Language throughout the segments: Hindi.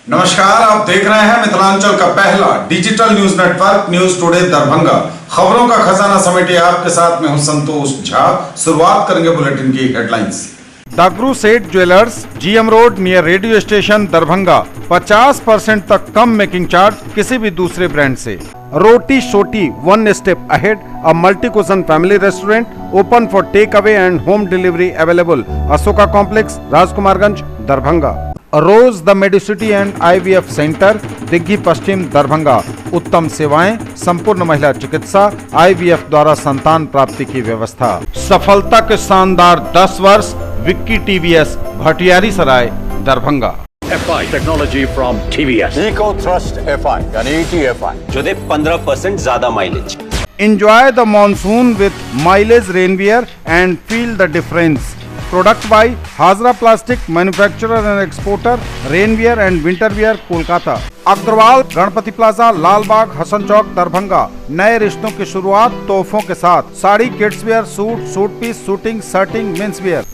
नमस्कार, आप देख रहे हैं मिथिलांचल का पहला digital news network news today Darbhanga. खबरों का खजाना समेटे आपके साथ में हूं संतोष झा। शुरुआत करेंगे बुलेटिन की हेडलाइंस। दागरू सेठ jewellers, GM road near radio station Darbhanga. 50% तक कम मेकिंग चार्ज किसी भी दूसरे ब्रांड से। Roti Shoti one step ahead, a multi cuisine family restaurant open for take away and home delivery available. Ashoka complex, Rajkumarganj, Darbhanga. Rose the medicity and IVF centre, Digghi Paschim, Darbhanga. उत्तम सेवाएं, संपूर्ण महिला चिकित्सा, IVF द्वारा संतान प्राप्ति की व्यवस्था। सफलता के शानदार 10 वर्ष, Vicky TVS, Bhatiyari Sarai, Darbhanga. FI technology from TVS, eco thrust FI यानी ETFI जो दे 15% ज्यादा mileage. Enjoy the monsoon with mileage rainwear and feel the difference. Product by Hazra Plastic, manufacturer and exporter, rainwear and winter wear, Kolkata. Agarwal Ganpati plaza, Lalbagh, Hasan Chowk, Darbhanga. नए रिश्तों की शुरुआत तोहफों के साथ। Sari, kids wear, suit piece, shooting, shirting, men's wear.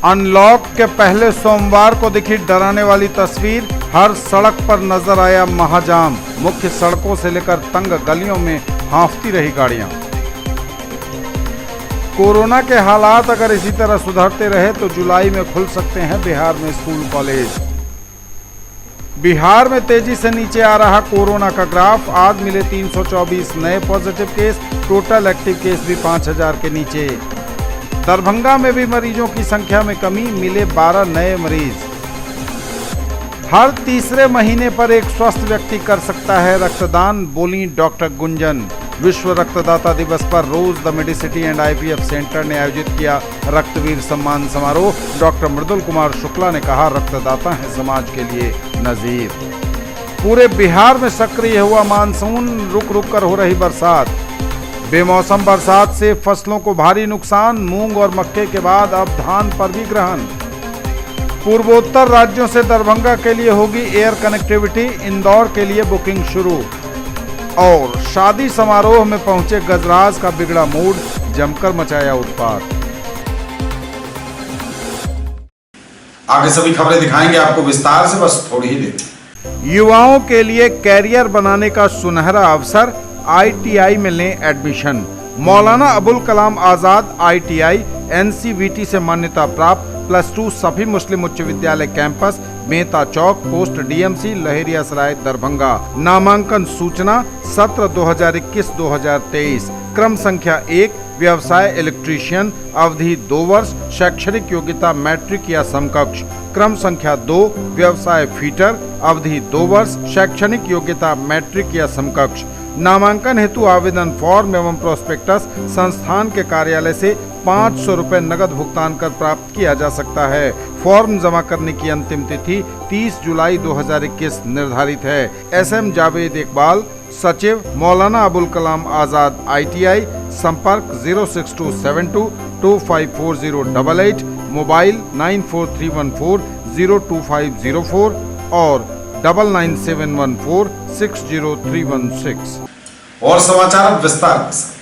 Unlock के पहले सोमवार को दिखी डराने वाली तस्वीर। हर सड़क पर नजर आया महाजाम। मुख्य सड़कों से लेकर तंग गलियों में हांफती रही गाड़ियां। कोरोना के हालात अगर इसी तरह सुधरते रहे तो जुलाई में खुल सकते हैं बिहार में स्कूल कॉलेज। बिहार में तेजी से नीचे आ रहा कोरोना का ग्राफ। आज मिले 324 नए positive case, total active case भी 5000 के नीचे। दरभंगा में भी मरीजों की संख्या में कमी, मिले 12 नए मरीज। हर तीसरे महीने पर एक स्वस्थ व्यक्ति कर सकता है रक्तदान, बोली डॉक्टर गुंजन। विश्व रक्तदाता दिवस पर rose the medicity and IVF centre ने आयोजित किया रक्तवीर सम्मान समारोह। डॉक्टर मृदुल कुमार शुक्ला ने कहा, रक्तदाता है समाज के लिए नजीर। पूरे बिहार में सक्रिय हुआ मानसून, रुक रुक कर हो रही बरसात। बेमौसम बरसात से फसलों को भारी नुकसान। मूंग और मक्के के बाद अब धान पर भी ग्रहण। पूर्वोत्तर राज्यों से दरभंगा के लिए होगी एयर कनेक्टिविटी, इंदौर के लिए बुकिंग शुरू। और शादी समारोह में पहुंचे गजराज का बिगड़ा मूड, जमकर मचाया उत्पात। आगे सभी खबरें दिखाएंगे आपको विस्तार से, बस थोड़ी ही देर। युवाओं के लिए कैरियर बनाने का सुनहरा अवसर, ITI में लें admission. Maulana Abul Kalam Azad ITI NCVT से मान्यता प्राप्त। +2 सभी मुस्लिम उच्च विद्यालय कैंपस, मेहता चौक, पोस्ट DMC, लहेरिया सराय, दरभंगा। नामांकन सूचना सत्र 2021-2023। क्रम संख्या 1, व्यवसाय इलेक्ट्रीशियन, अवधि 2 वर्ष, शैक्षणिक योग्यता मैट्रिक या समकक्ष। क्रम संख्या 2, व्यवसाय फीटर, अवधि 2 वर्ष, शैक्षणिक योग्यता मैट्रिक या समकक्ष। नामांकन हेतु आवेदन फॉर्म एवं प्रोस्पेक्टस संस्थान के कार्यालय से 500 रुपए नगद भुगतान कर प्राप्त किया जा सकता है। फॉर्म जमा करने की अंतिम तिथि 30 जुलाई 2021 निर्धारित है। SM जावेद इकबाल, सचिव, मौलाना अबुल कलाम आजाद ITI। संपर्क 06272254088, मोबाइल 94314-02504 और 9971460316। और समाचार विस्तार के साथ।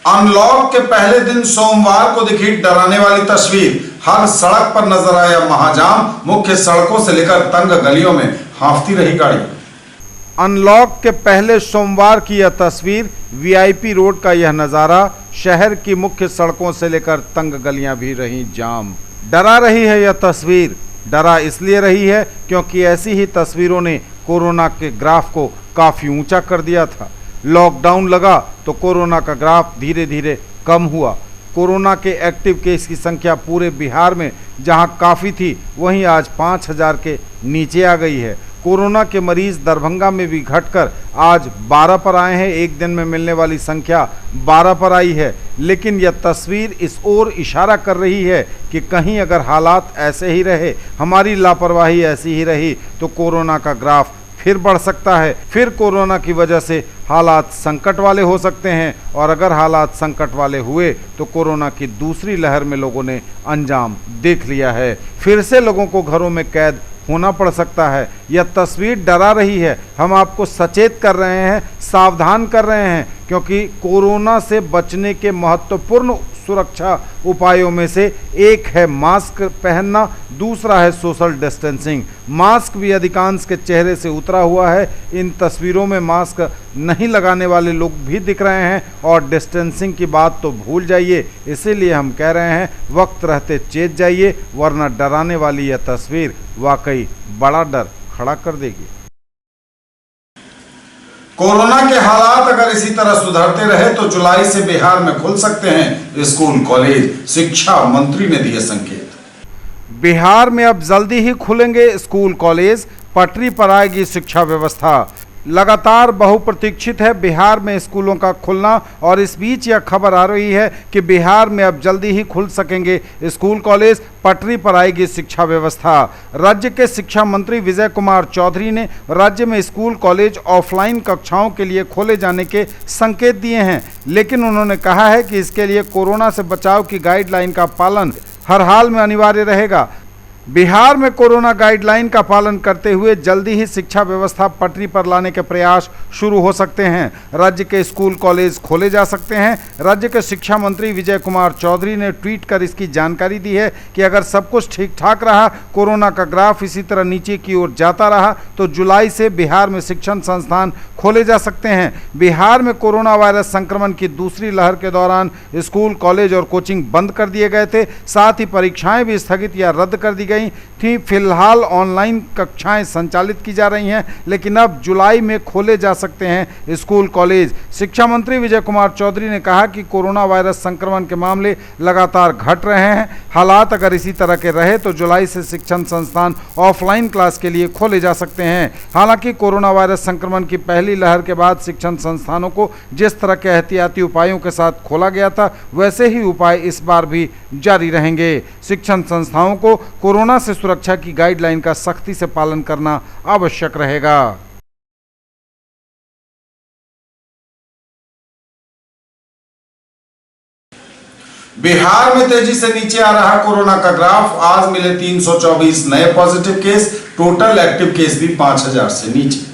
अनलॉक के पहले दिन सोमवार को दिखी डराने वाली तस्वीर। हर सड़क पर नजर आया महाजाम। मुख्य सड़कों से लेकर तंग गलियों में हांफती रही गाड़ी। अनलॉक के पहले सोमवार की यह तस्वीर, VIP रोड का यह नजारा। शहर की मुख्य सड़कों से लेकर तंग गलियां भी रही जाम। डरा रही है यह तस्वीर। डरा इसलिए रही है क्योंकि ऐसी ही तस्वीरों ने कोरोना के ग्राफ को काफी ऊंचा कर दिया था। लॉकडाउन लगा तो कोरोना का ग्राफ धीरे धीरे कम हुआ। कोरोना के एक्टिव केस की संख्या पूरे बिहार में जहां काफ़ी थी, वहीं आज 5000 के नीचे आ गई है। कोरोना के मरीज दरभंगा में भी घटकर आज 12 पर आए हैं। एक दिन में मिलने वाली संख्या 12 पर आई है। लेकिन यह तस्वीर इस ओर इशारा कर रही है कि कहीं अगर हालात ऐसे ही रहे, हमारी लापरवाही ऐसी ही रही, तो कोरोना का ग्राफ फिर बढ़ सकता है। फिर कोरोना की वजह से हालात संकट वाले हो सकते हैं। और अगर हालात संकट वाले हुए तो कोरोना की दूसरी लहर में लोगों ने अंजाम देख लिया है। फिर से लोगों को घरों में कैद होना पड़ सकता है। यह तस्वीर डरा रही है। हम आपको सचेत कर रहे हैं, सावधान कर रहे हैं, क्योंकि कोरोना से बचने के महत्वपूर्ण सुरक्षा उपायों में से एक है मास्क पहनना, दूसरा है सोशल डिस्टेंसिंग। मास्क भी अधिकांश के चेहरे से उतरा हुआ है। इन तस्वीरों में मास्क नहीं लगाने वाले लोग भी दिख रहे हैं और डिस्टेंसिंग की बात तो भूल जाइए। इसीलिए हम कह रहे हैं वक्त रहते चेत जाइए, वरना डराने वाली यह तस्वीर वाकई बड़ा डर खड़ा कर देगी। कोरोना के हालात अगर इसी तरह सुधरते रहे तो जुलाई से बिहार में खुल सकते हैं स्कूल कॉलेज, शिक्षा मंत्री ने दिए संकेत। बिहार में अब जल्दी ही खुलेंगे स्कूल कॉलेज, पटरी पर आएगी शिक्षा व्यवस्था। लगातार बहुप्रतीक्षित है बिहार में स्कूलों का खुलना और इस बीच यह खबर आ रही है कि बिहार में अब जल्दी ही खुल सकेंगे स्कूल कॉलेज, पटरी पर आएगी शिक्षा व्यवस्था। राज्य के शिक्षा मंत्री विजय कुमार चौधरी ने राज्य में स्कूल कॉलेज ऑफलाइन कक्षाओं के लिए खोले जाने के संकेत दिए हैं, लेकिन उन्होंने कहा है कि इसके लिए कोरोना से बचाव की गाइडलाइन का पालन हर हाल में अनिवार्य रहेगा। बिहार में कोरोना गाइडलाइन का पालन करते हुए जल्दी ही शिक्षा व्यवस्था पटरी पर लाने के प्रयास शुरू हो सकते हैं। राज्य के स्कूल कॉलेज खोले जा सकते हैं। राज्य के शिक्षा मंत्री विजय कुमार चौधरी ने ट्वीट कर इसकी जानकारी दी है कि अगर सब कुछ ठीक ठाक रहा, कोरोना का ग्राफ इसी तरह नीचे की ओर जाता रहा, तो जुलाई से बिहार में शिक्षण संस्थान खोले जा सकते हैं। बिहार में कोरोना वायरस संक्रमण की दूसरी लहर के दौरान स्कूल, कॉलेज और कोचिंग बंद कर दिए गए थे। साथ ही परीक्षाएं भी स्थगित या रद्द कर दी गई थी। फिलहाल ऑनलाइन कक्षाएं संचालित की जा रही हैं, लेकिन अब जुलाई में खोले जा सकते हैं स्कूल कॉलेज। शिक्षा मंत्री विजय कुमार चौधरी ने कहा कि कोरोना वायरस संक्रमण के मामले लगातार घट रहे हैं। हालात अगर इसी तरह के रहे तो जुलाई से शिक्षण संस्थान ऑफलाइन क्लास के लिए खोले जा सकते हैं। हालांकि कोरोना वायरस संक्रमण की पहली लहर के बाद शिक्षण संस्थानों को जिस तरह के एहतियाती उपायों के साथ खोला गया था, वैसे ही उपाय इस बार भी जारी रहेंगे। शिक्षण संस्थाओं को कोरोना से सुरक्षा की गाइडलाइन का सख्ती से पालन करना आवश्यक रहेगा। बिहार में तेजी से नीचे आ रहा कोरोना का ग्राफ। आज मिले 324 नए positive case, total active case भी 5000 से नीचे।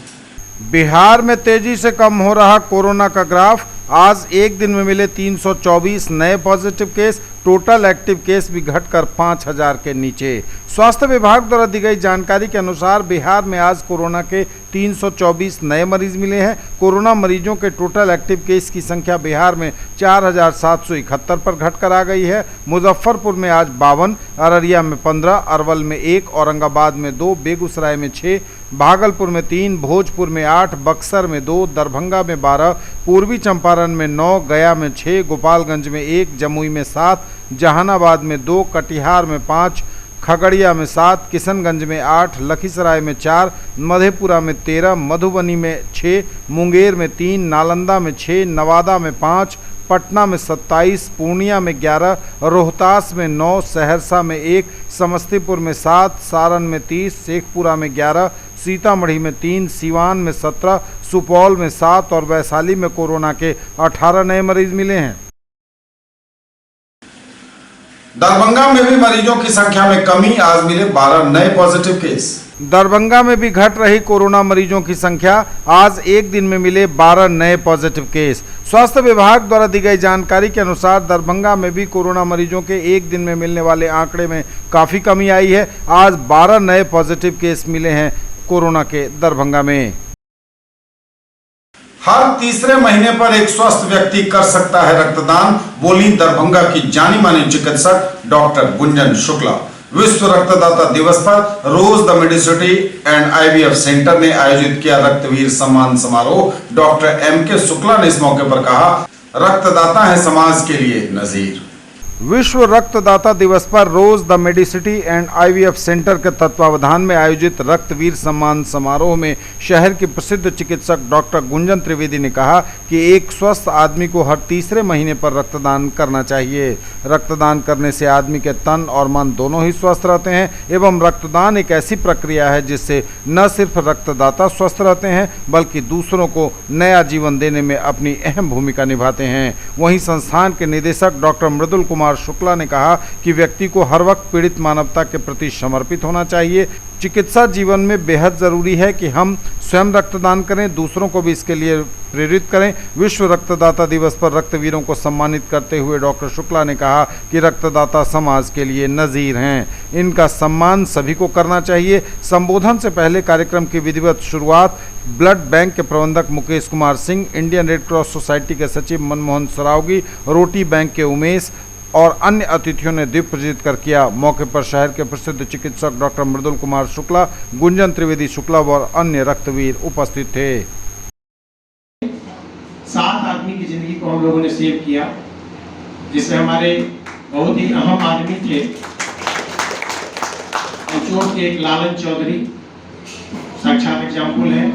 बिहार में तेजी से कम हो रहा कोरोना का ग्राफ। आज एक दिन में मिले 324 नए positive case, total active case भी घटकर 5000 के नीचे। स्वास्थ्य विभाग द्वारा दी गई जानकारी के अनुसार बिहार में आज कोरोना के 324 नए मरीज मिले हैं। कोरोना मरीजों के टोटल एक्टिव केस की संख्या बिहार में 4771 पर घटकर आ गई है। मुजफ्फरपुर में आज 52, अररिया में 15, अरवल में 1, औरंगाबाद में 2, बेगूसराय में 6, भागलपुर में 3, भोजपुर में 8, बक्सर में 2, दरभंगा में 12, पूर्वी चंपारण में 9, गया में 6, गोपालगंज में 1, जमुई में 7, जहानाबाद में 2, कटिहार में 5, खगड़िया में 7, किशनगंज में 8, लखीसराय में 4, मधेपुरा में 13, मधुबनी में 6, मुंगेर में 3, नालंदा में 6, नवादा में 5, पटना में 27, पूर्णिया में 11, रोहतास में 9, सहरसा में 1, समस्तीपुर में 7, सारण में 30, शेखपुरा में 11, सीतामढ़ी में 3, सीवान में 17, सुपौल में 7 और वैशाली में कोरोना के 18 नए मरीज मिले हैं। दरभंगा में भी मरीजों की संख्या में कमी। आज मिले 12 नए पॉजिटिव केस। दरभंगा में भी घट रही कोरोना मरीजों की संख्या। आज एक दिन में मिले 12 नए पॉजिटिव केस। स्वास्थ्य विभाग द्वारा दी गई जानकारी के अनुसार दरभंगा में भी कोरोना मरीजों के एक दिन में मिलने वाले आंकड़े में काफ़ी कमी आई है। आज 12 नए पॉजिटिव केस मिले हैं कोरोना के दरभंगा में। हर तीसरे महीने पर एक स्वस्थ व्यक्ति कर सकता है रक्तदान, बोली दरभंगा की जानी मानी चिकित्सक डॉक्टर गुंजन शुक्ला। विश्व रक्तदाता दिवस पर rose the medicity and IVF centre ने आयोजित किया रक्तवीर सम्मान समारोह। Doctor MK. शुक्ला ने इस मौके पर कहा, रक्तदाता है समाज के लिए नजीर। विश्व रक्तदाता दिवस पर rose the medicity and IVF centre के तत्वावधान में आयोजित रक्तवीर सम्मान समारोह में शहर के प्रसिद्ध चिकित्सक डॉक्टर गुंजन त्रिवेदी ने कहा कि एक स्वस्थ आदमी को हर तीसरे महीने पर रक्तदान करना चाहिए। रक्तदान करने से आदमी के तन और मन दोनों ही स्वस्थ रहते हैं एवं रक्तदान एक ऐसी प्रक्रिया है जिससे न सिर्फ रक्तदाता स्वस्थ रहते हैं बल्कि दूसरों को नया जीवन देने में अपनी अहम भूमिका निभाते हैं। वहीं संस्थान के निदेशक डॉक्टर मृदुल कुमार कुमार शुक्ला ने कहा कि व्यक्ति को हर वक्त पीड़ित मानवता के प्रति समर्पित होना चाहिए। चिकित्सा जीवन में बेहद जरूरी है कि हम स्वयं रक्तदान करें, दूसरों को भी इसके लिए प्रेरित करें। विश्व रक्तदाता दिवस पर रक्तवीरों को सम्मानित करते हुए डॉक्टर शुक्ला ने कहा कि रक्तदाता समाज के लिए नज़ीर हैं, इनका सम्मान सभी को करना चाहिए। संबोधन से पहले कार्यक्रम की विधिवत शुरुआत ब्लड बैंक के प्रबंधक Mukesh Kumar Singh, Indian red cross society के सचिव मनमोहन सरावगी, रोटी बैंक के उमेश और अन्य अतिथियों ने दीप प्रज्वलित कर किया। मौके पर शहर के प्रसिद्ध चिकित्सक डॉक्टर मृदुल कुमार शुक्ला, गुंजन त्रिवेदी शुक्ला और अन्य रक्तवीर उपस्थित थे। 7 आदमी की जिंदगी को हम लोगों ने सेव किया, जिसमें हमारे बहुत ही अहम आदमी थे चोट के एक लालन चौधरी साक्षात एग्जाम्पल है।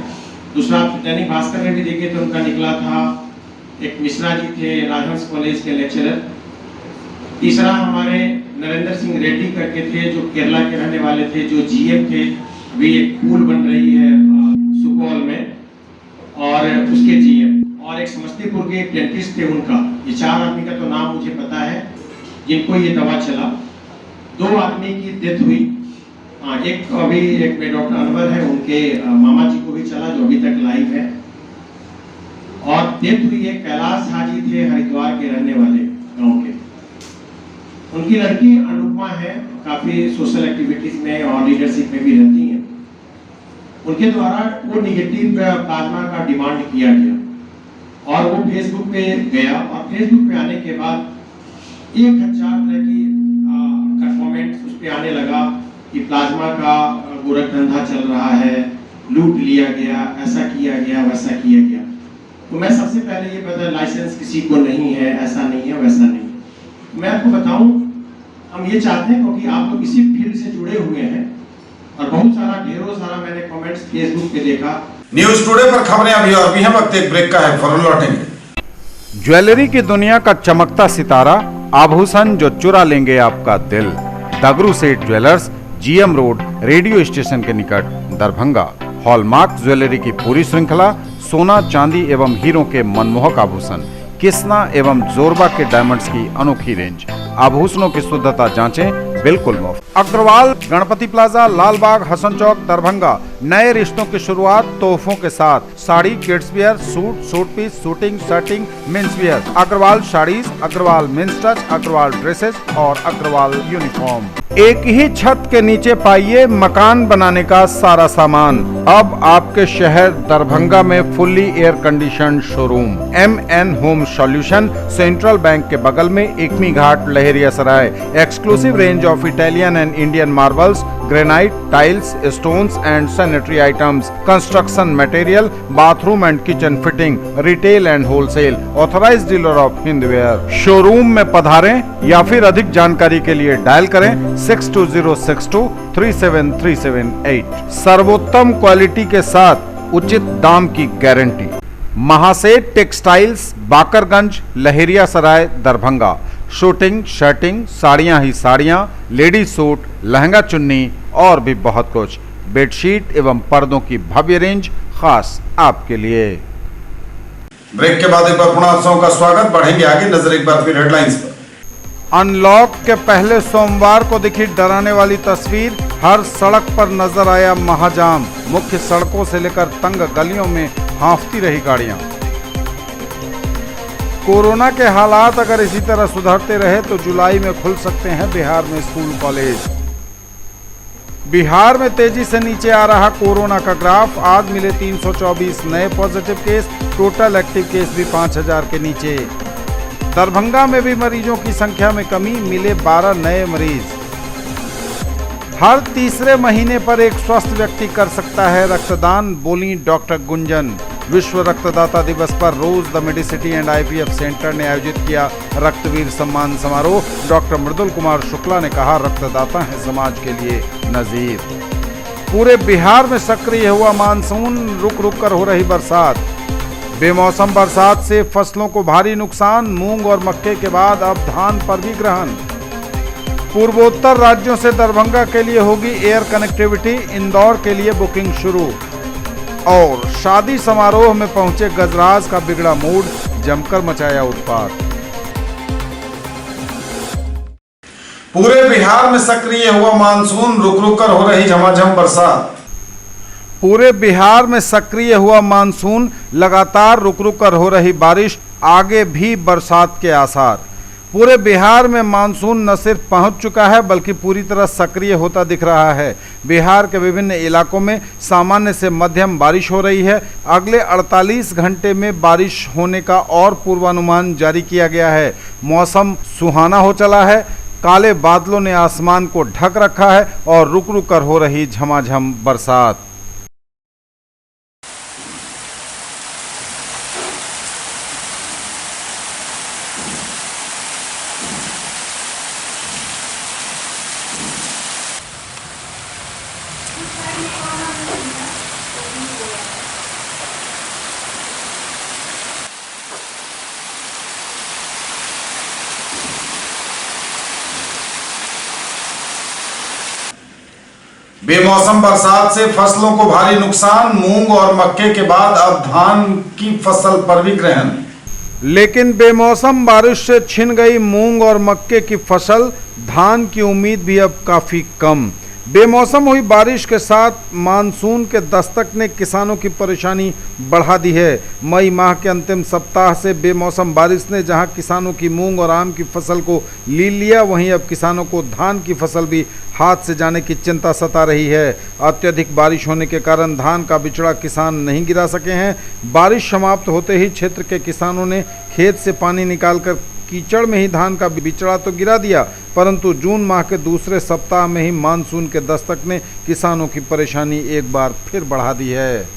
दूसरा दैनिक भास्कर में भी देखे तो उनका निकला था एक मिश्रा जी थे राजहंस कॉलेज के लेक्चरर। तीसरा हमारे नरेंद्र सिंह रेड्डी करके थे जो केरला के रहने वाले थे, जो जीएम थे। अभी एक पुल बन रही है सुपौल में और उसके जीएम, और एक समस्तीपुर के डेंटिस्ट थे उनका। ये 4 आदमी का तो नाम मुझे पता है जिनको ये दवा चला। 2 आदमी की डेथ हुई। एक में डॉक्टर अनवर है, उनके मामा जी को भी चला जो अभी तक लाइव है। और डेथ हुई एक कैलाश हाजी थे हरिद्वार के रहने वाले गांव के। उनकी लड़की अनुपमा है, काफी सोशल एक्टिविटीज में और लीडरशिप में भी रहती हैं। उनके द्वारा वो निगेटिव प्लाज्मा का डिमांड किया गया और वो फेसबुक पे गया, और फेसबुक पे आने के बाद 1000 तरह की कमेंट्स उस पे आने लगा कि प्लाज्मा का गोरख धंधा चल रहा है, लूट लिया गया, ऐसा किया गया, वैसा किया गया। तो मैं सबसे पहले ये बता, लाइसेंस किसी को नहीं है, ऐसा नहीं है, वैसा नहीं है। मैं आपको बताऊं, हम ये चाहते हैं क्योंकि आप लोग इसी फील्ड से जुड़े हुए हैं और बहुत सारा ढेरों सारा मैंने कमेंट्स फेसबुक पे देखा। न्यूज टुडे पर खबरें अभी और भी हैं, वक्त एक ब्रेक का है, फौरन लौटेंगे। ज्वेलरी की दुनिया का चमकता सितारा, आभूषण जो चुरा लेंगे आपका दिल। दगरू सेठ jewellers, GM road, radio station के निकट, दरभंगा। हॉलमार्क ज्वेलरी की पूरी श्रृंखला, सोना, चांदी एवं हीरों के मनमोहक आभूषण, किस्ना एवं जोरबा के डायमंड्स की अनोखी रेंज। आभूषणों की शुद्धता जांचें, बिल्कुल मुफ्त। अग्रवाल गणपति प्लाजा, लालबाग, हसन चौक, दरभंगा। नए रिश्तों की शुरुआत तोहफों के साथ। Sari, kids wear, suit, suit piece, shooting, shirting, men's wear. Agarwal saris, Agarwal men's touch, Agarwal dresses और अग्रवाल यूनिफॉर्म। एक ही छत के नीचे पाइए मकान बनाने का सारा सामान। अब आपके शहर दरभंगा में fully air condition showroom. MN home solution, central bank के बगल में, Ekmi Ghat, Laheria Sarai. Exclusive range of Italian and Indian marbles, granite, tiles, stones and sanitary items, construction material, bathroom and kitchen fitting, retail and wholesale. Authorised dealer of Hindware. Showroom में पधारें या फिर अधिक जानकारी के लिए डायल करें 6206237378। सर्वोत्तम क्वालिटी के साथ उचित दाम की गारंटी। महासेठ टेक्सटाइल्स, बाकरगंज, लहेरिया सराय, दरभंगा। शूटिंग, शर्टिंग, साड़ियां ही साड़ियां, लेडीज सूट, लहंगा चुन्नी और भी बहुत कुछ। बेडशीट एवं पर्दों की भव्य रेंज खास आपके लिए। ब्रेक के बाद एक बार पुनः आप सबों का स्वागत। बढ़ेंगे आगे, नजर एक बार फिर हेडलाइंस पर। अनलॉक के पहले सोमवार को दिखी डराने वाली तस्वीर, हर सड़क पर नजर आया महाजाम। मुख्य सड़कों से लेकर तंग गलियों में हांफती रही गाड़ियां। कोरोना के हालात अगर इसी तरह सुधरते रहे तो जुलाई में खुल सकते हैं बिहार में स्कूल कॉलेज। बिहार में तेजी से नीचे आ रहा कोरोना का ग्राफ। आज मिले 324 नए positive case, total active case भी 5000 के नीचे। दरभंगा में भी मरीजों की संख्या में कमी, मिले 12 नए मरीज। हर तीसरे महीने पर एक स्वस्थ व्यक्ति कर सकता है रक्तदान, बोली डॉक्टर गुंजन। विश्व रक्तदाता दिवस पर rose the medicity and IVF centre ने आयोजित किया रक्तवीर सम्मान समारोह। डॉक्टर मृदुल कुमार शुक्ला ने कहा, रक्तदाता है समाज के लिए नजीर। पूरे बिहार में सक्रिय हुआ मानसून, रुक रुक कर हो रही बरसात। बेमौसम बरसात से फसलों को भारी नुकसान, मूंग और मक्के के बाद अब धान पर भी ग्रहण। पूर्वोत्तर राज्यों से दरभंगा के लिए होगी एयर कनेक्टिविटी, इंदौर के लिए बुकिंग शुरू। और शादी समारोह में पहुंचे गजराज का बिगड़ा मूड, जमकर मचाया उत्पात। पूरे बिहार में सक्रिय हुआ मानसून, रुक रुक कर हो रही झमाझम बरसात। पूरे बिहार में सक्रिय हुआ मानसून, लगातार रुक रुक कर हो रही बारिश, आगे भी बरसात के आसार। पूरे बिहार में मानसून न सिर्फ पहुंच चुका है बल्कि पूरी तरह सक्रिय होता दिख रहा है। बिहार के विभिन्न इलाकों में सामान्य से मध्यम बारिश हो रही है। अगले 48 घंटे में बारिश होने का और पूर्वानुमान जारी किया गया है। मौसम सुहाना हो चला है, काले बादलों ने आसमान को ढक रखा है और रुक रुक कर हो रही झमाझम बरसात। बेमौसम बरसात से फसलों को भारी नुकसान, मूंग और मक्के के बाद अब धान की फसल पर भी ग्रहण। लेकिन बेमौसम बारिश से छिन गई मूंग और मक्के की फसल, धान की उम्मीद भी अब काफ़ी कम। बेमौसम हुई बारिश के साथ मानसून के दस्तक ने किसानों की परेशानी बढ़ा दी है। मई माह के अंतिम सप्ताह से बेमौसम बारिश ने जहां किसानों की मूंग और आम की फसल को लील लिया, वहीं अब किसानों को धान की फसल भी हाथ से जाने की चिंता सता रही है। अत्यधिक बारिश होने के कारण धान का बिचड़ा किसान नहीं गिरा सके हैं। बारिश समाप्त होते ही क्षेत्र के किसानों ने खेत से पानी निकालकर कीचड़ में ही धान का बिचड़ा तो गिरा दिया, परंतु जून माह के दूसरे सप्ताह में ही मानसून के दस्तक ने किसानों की परेशानी एक बार फिर बढ़ा दी है।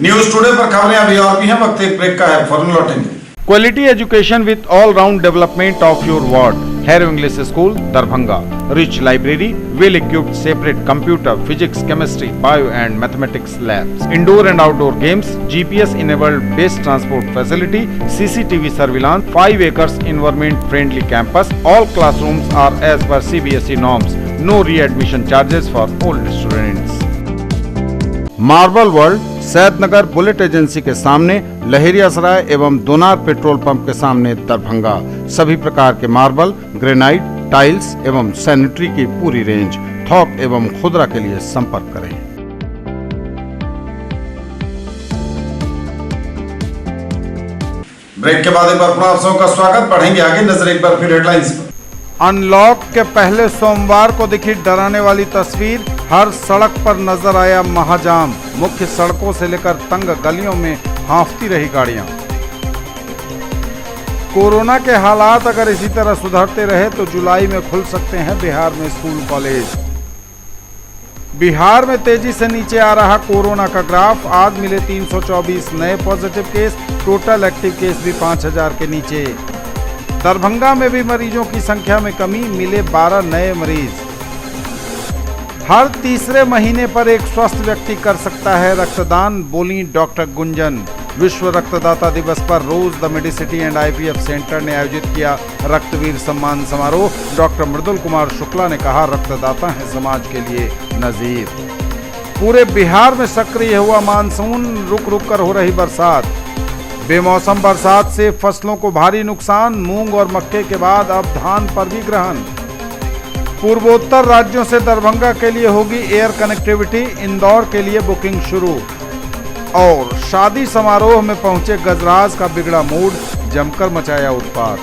न्यूज टुडे पर खबरें अभी और भी हैं, वक्त एक ब्रेक का है, फौरन लौटेंगे। Quality education with all round development of your ward. Harrow English school Darbhanga, rich library, well equipped separate computer, physics, chemistry, bio and mathematics labs, indoor and outdoor games, GPS enabled based transport facility, CCTV surveillance, 5 acres environment friendly campus. All classrooms are as per CBSE norms. No re-admission charges for old students. Marble world, Saidnagar bullet agency के सामने, लहेरियासराय एवं दोनार पेट्रोल पंप के सामने दरभंगा। सभी प्रकार के मार्बल, ग्रेनाइट, टाइल्स एवं सैनिटरी की पूरी रेंज। थोक एवं खुदरा के लिए संपर्क करें। ब्रेक के बाद एक बार पुनः आप सबका स्वागत। बढ़ेंगे आगे, नजर एक बार फिर हेडलाइंस पर। अनलॉक के पहले सोमवार को दिखी डराने वाली तस्वीर, हर सड़क पर नजर आया महाजाम। मुख्य सड़कों से लेकर तंग गलियों में हांफती रही गाड़ियां। कोरोना के हालात अगर इसी तरह सुधरते रहे तो जुलाई में खुल सकते हैं बिहार में स्कूल कॉलेज। बिहार में तेजी से नीचे आ रहा कोरोना का ग्राफ। आज मिले 324 नए positive case, total active case भी 5000 के नीचे। दरभंगा में भी मरीजों की संख्या में कमी, मिले 12 नए मरीज। हर तीसरे महीने पर एक स्वस्थ व्यक्ति कर सकता है रक्तदान, बोली डॉक्टर गुंजन। विश्व रक्तदाता दिवस पर rose the medicity and IVF centre ने आयोजित किया रक्तवीर सम्मान समारोह। डॉक्टर मृदुल कुमार शुक्ला ने कहा, रक्तदाता है समाज के लिए नजीर। पूरे बिहार में सक्रिय हुआ मानसून, रुक रुक कर हो रही बरसात। बेमौसम बरसात से फसलों को भारी नुकसान, मूंग और मक्के के बाद अब धान पर भी ग्रहण। पूर्वोत्तर राज्यों से दरभंगा के लिए होगी एयर कनेक्टिविटी, इंदौर के लिए बुकिंग शुरू। और शादी समारोह में पहुंचे गजराज का बिगड़ा मूड, जमकर मचाया उत्पात।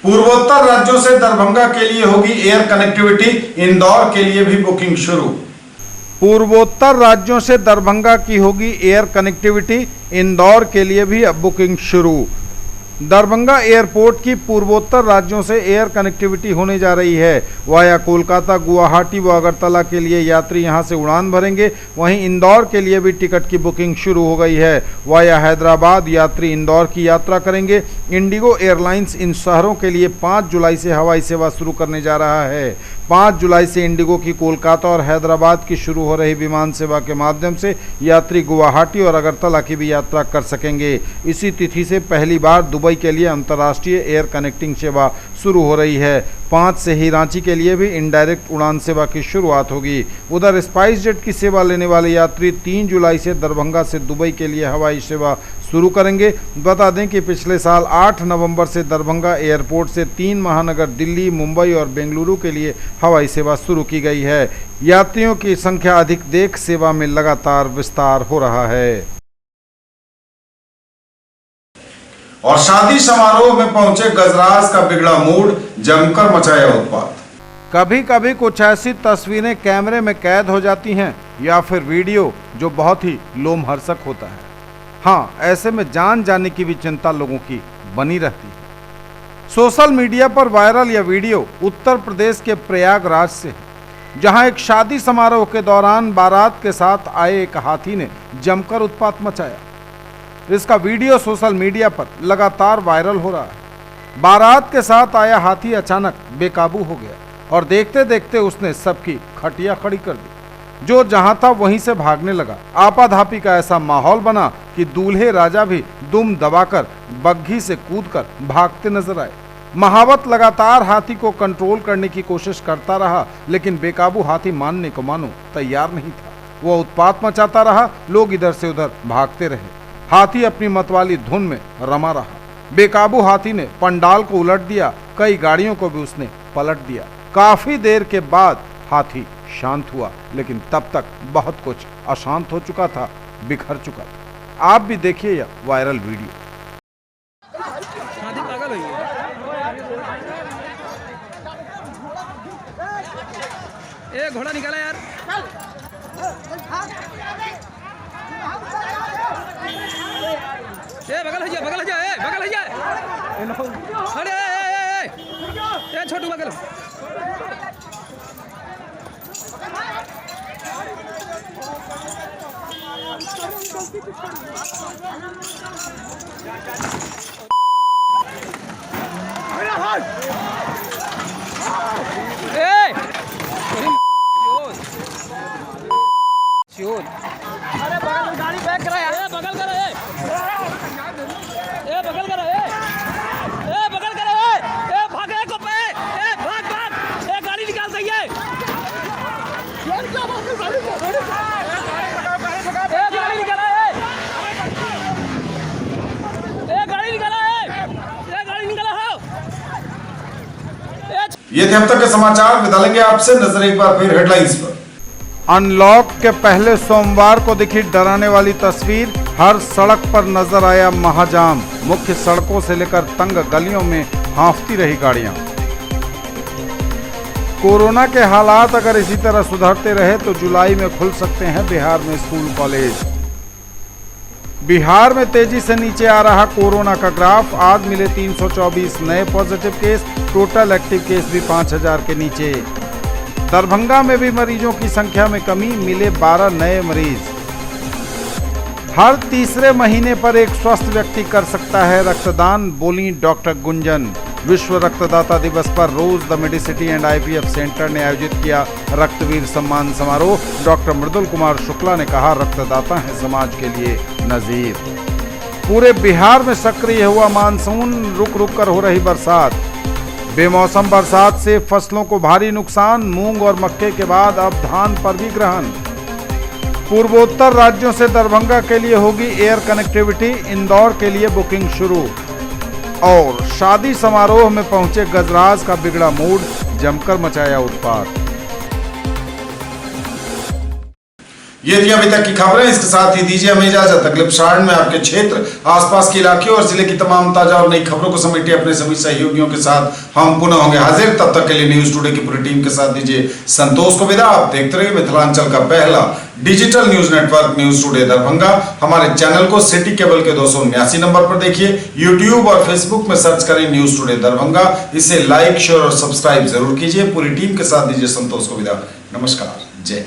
पूर्वोत्तर राज्यों से दरभंगा के लिए होगी एयर कनेक्टिविटी, इंदौर के लिए भी बुकिंग शुरू। पूर्वोत्तर राज्यों से दरभंगा की होगी एयर कनेक्टिविटी, इंदौर के लिए भी अब बुकिंग शुरू। दरभंगा एयरपोर्ट की पूर्वोत्तर राज्यों से एयर कनेक्टिविटी होने जा रही है। वाया कोलकाता, गुवाहाटी व अगरतला के लिए यात्री यहां से उड़ान भरेंगे। वहीं इंदौर के लिए भी टिकट की बुकिंग शुरू हो गई है। वाया हैदराबाद यात्री इंदौर की यात्रा करेंगे। इंडिगो एयरलाइंस इन शहरों के लिए 5 जुलाई से हवाई सेवा शुरू करने जा रहा है। 5 जुलाई से इंडिगो की कोलकाता और हैदराबाद की शुरू हो रही विमान सेवा के माध्यम से यात्री गुवाहाटी और अगरतला की भी यात्रा कर सकेंगे। इसी तिथि से पहली बार दुबई के लिए अंतर्राष्ट्रीय एयर कनेक्टिंग सेवा शुरू हो रही है। 5 से ही रांची के लिए भी इनडायरेक्ट उड़ान सेवा की शुरुआत होगी। उधर स्पाइस जेट की सेवा लेने वाले यात्री 3 जुलाई से दरभंगा से दुबई के लिए हवाई सेवा शुरू करेंगे। बता दें कि पिछले साल 8 नवंबर से दरभंगा एयरपोर्ट से 3 महानगर दिल्ली, मुंबई और बेंगलुरु के लिए हवाई सेवा शुरू की गई है। यात्रियों की संख्या अधिक देख सेवा में लगातार विस्तार हो रहा है। और शादी समारोह में पहुंचे गजराज का बिगड़ा मूड, जमकर मचाया उत्पात। कभी कभी कुछ ऐसी तस्वीरें कैमरे में कैद हो जाती हैं या फिर वीडियो जो बहुत ही लोमहर्षक होता है। हाँ, ऐसे में जान जाने की भी चिंता लोगों की बनी रहती है। सोशल मीडिया पर वायरल यह वीडियो उत्तर प्रदेश के प्रयागराज से है, जहां एक शादी समारोह के दौरान बारात के साथ आए एक हाथी ने जमकर उत्पात मचाया। इसका वीडियो सोशल मीडिया पर लगातार वायरल हो रहा है। बारात के साथ आया हाथी अचानक बेकाबू हो गया और देखते देखते उसने सबकी खटिया खड़ी कर दी। जो जहां था वहीं से भागने लगा। आपाधापी का ऐसा माहौल बना कि दूल्हे राजा भी दुम दबाकर बग्घी से कूदकर भागते नजर आए। महावत लगातार हाथी को कंट्रोल करने की कोशिश करता रहा, लेकिन बेकाबू हाथी मानने को मानो तैयार नहीं था। वह उत्पात मचाता रहा, लोग इधर से उधर भागते रहे। हाथी अपनी मतवाली धुन में रमा रहा। बेकाबू हाथी ने पंडाल को उलट दिया, कई गाड़ियों को भी उसने पलट दिया। काफी देर के बाद हाथी शांत हुआ, लेकिन तब तक बहुत कुछ अशांत हो चुका था, बिखर चुका था। आप भी देखिए यह वायरल वीडियो। हाथी पागल हुई है। ए घोड़ा निकाला यार। ए बगल हो जा, बगल हो जा, ए बगल हो जा। अरे ए छोटू बगल। अरे बगल में गाड़ी बैक करा यार। बगल करो, ए बगल करो, ए बगल करो, ए भागे को पे, ए भाग भाग, ए गाड़ी निकाल सही है। यार क्या बात है, गाड़ी निकाला है, ए गाड़ी निकाला है, ए गाड़ी निकाला हो। ये थे अब तक के समाचार। विदा आपसे, नजर एक बार फिर हेडलाइंस पर। अनलॉक के पहले सोमवार को दिखी डराने वाली तस्वीर, हर सड़क पर नजर आया महाजाम। मुख्य सड़कों से लेकर तंग गलियों में हांफती रही गाड़ियां। कोरोना के हालात अगर इसी तरह सुधरते रहे तो जुलाई में खुल सकते हैं बिहार में स्कूल कॉलेज। बिहार में तेजी से नीचे आ रहा कोरोना का ग्राफ। आज मिले 324 नए positive case, total active case भी 5000 के नीचे। दरभंगा में भी मरीजों की संख्या में कमी, मिले 12 नए मरीज। हर तीसरे महीने पर एक स्वस्थ व्यक्ति कर सकता है रक्तदान, बोली डॉक्टर गुंजन। विश्व रक्तदाता दिवस पर rose the medicity and IVF centre ने आयोजित किया रक्तवीर सम्मान समारोह। डॉक्टर मृदुल कुमार शुक्ला ने कहा, रक्तदाता है समाज के लिए नजीर। पूरे बिहार में सक्रिय हुआ मानसून, रुक रुक कर हो रही बरसात। बेमौसम बरसात से फसलों को भारी नुकसान, मूंग और मक्के के बाद अब धान पर भी ग्रहण। पूर्वोत्तर राज्यों से दरभंगा के लिए होगी एयर कनेक्टिविटी, इंदौर के लिए बुकिंग शुरू। और शादी समारोह में पहुंचे गजराज का बिगड़ा मूड, जमकर मचाया उत्पात। ये थी अभी तक की खबरें। इसके साथ ही दीजिए हमें इजाजत। अगले प्रसारण में आपके क्षेत्र, आसपास के इलाके और जिले की तमाम ताजा और नई खबरों को समेटे अपने सभी सहयोगियों के साथ हम पुनः होंगे हाजिर। तब तक के लिए न्यूज टुडे की पूरी टीम के साथ दीजिए संतोष को विदा। आप देखते रहिए मिथिलांचल का पहला digital news network news today Darbhanga. हमारे चैनल को सिटी केबल के 279 नंबर पर देखिए। यूट्यूब और फेसबुक में सर्च करें न्यूज टुडे दरभंगा। इसे लाइक, शेयर और सब्सक्राइब जरूर कीजिए। पूरी टीम के साथ दीजिए संतोष को विदा। नमस्कार, जय।